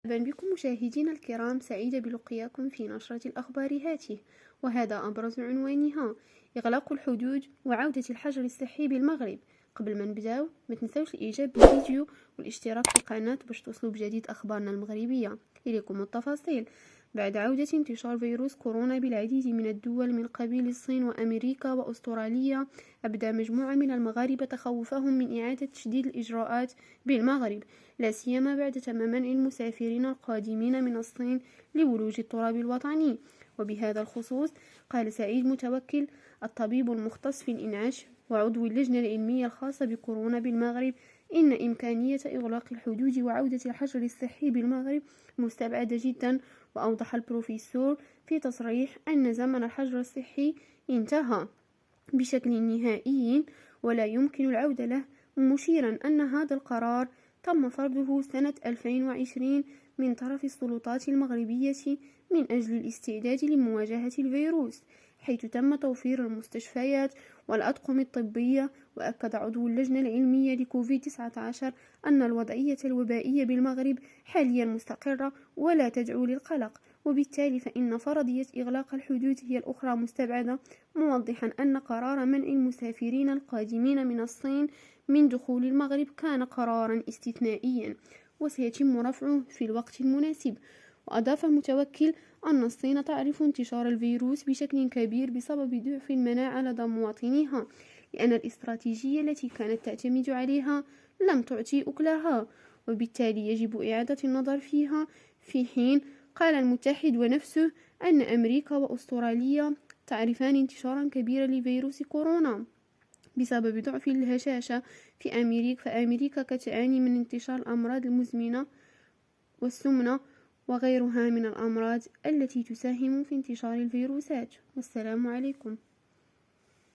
مرحبا بكم مشاهدينا الكرام، سعيدة بلقياكم في نشرة الأخبار هاته، وهذا أبرز عنوانها: إغلاق الحدود وعودة الحجر الصحي بالمغرب. قبل ما نبداو ما تنسوش الإعجاب بالفيديو والاشتراك في القناة باش توصلوا بجديد أخبارنا المغربية. إليكم التفاصيل. بعد عودة انتشار فيروس كورونا بالعديد من الدول من قبيل الصين وأمريكا وأستراليا، أبدى مجموعة من المغاربة تخوفهم من إعادة تشديد الإجراءات بالمغرب، لا سيما بعد تم منع المسافرين القادمين من الصين لولوج التراب الوطني. وبهذا الخصوص قال سعيد متوكل الطبيب المختص في الإنعاش وعضو اللجنة العلمية الخاصة بكورونا بالمغرب إن إمكانية إغلاق الحدود وعودة الحجر الصحي بالمغرب مستبعدة جدا. وأوضح البروفيسور في تصريح أن زمن الحجر الصحي انتهى بشكل نهائي ولا يمكن العودة له، مشيرا أن هذا القرار تم فرضه سنة 2020 من طرف السلطات المغربية من أجل الاستعداد لمواجهة الفيروس، حيث تم توفير المستشفيات والأطقم الطبية. وأكد عضو اللجنة العلمية لكوفيد-19 أن الوضعية الوبائية بالمغرب حاليا مستقرة ولا تدعو للقلق، وبالتالي فإن فرضية إغلاق الحدود هي الأخرى مستبعدة، موضحا أن قرار منع المسافرين القادمين من الصين من دخول المغرب كان قرارا استثنائيا وسيتم رفعه في الوقت المناسب. وأضاف المتوكل أن الصين تعرف انتشار الفيروس بشكل كبير بسبب ضعف المناعة لدى مواطنيها، لأن الاستراتيجية التي كانت تعتمد عليها لم تعطي أكلها، وبالتالي يجب إعادة النظر فيها. في حين قال المتحد ونفسه أن أمريكا وأستراليا تعرفان انتشارا كبيرا لفيروس كورونا بسبب ضعف الهشاشة فأمريكا كتعاني من انتشار الأمراض المزمنة والسمنة وغيرها من الأمراض التي تساهم في انتشار الفيروسات. والسلام عليكم.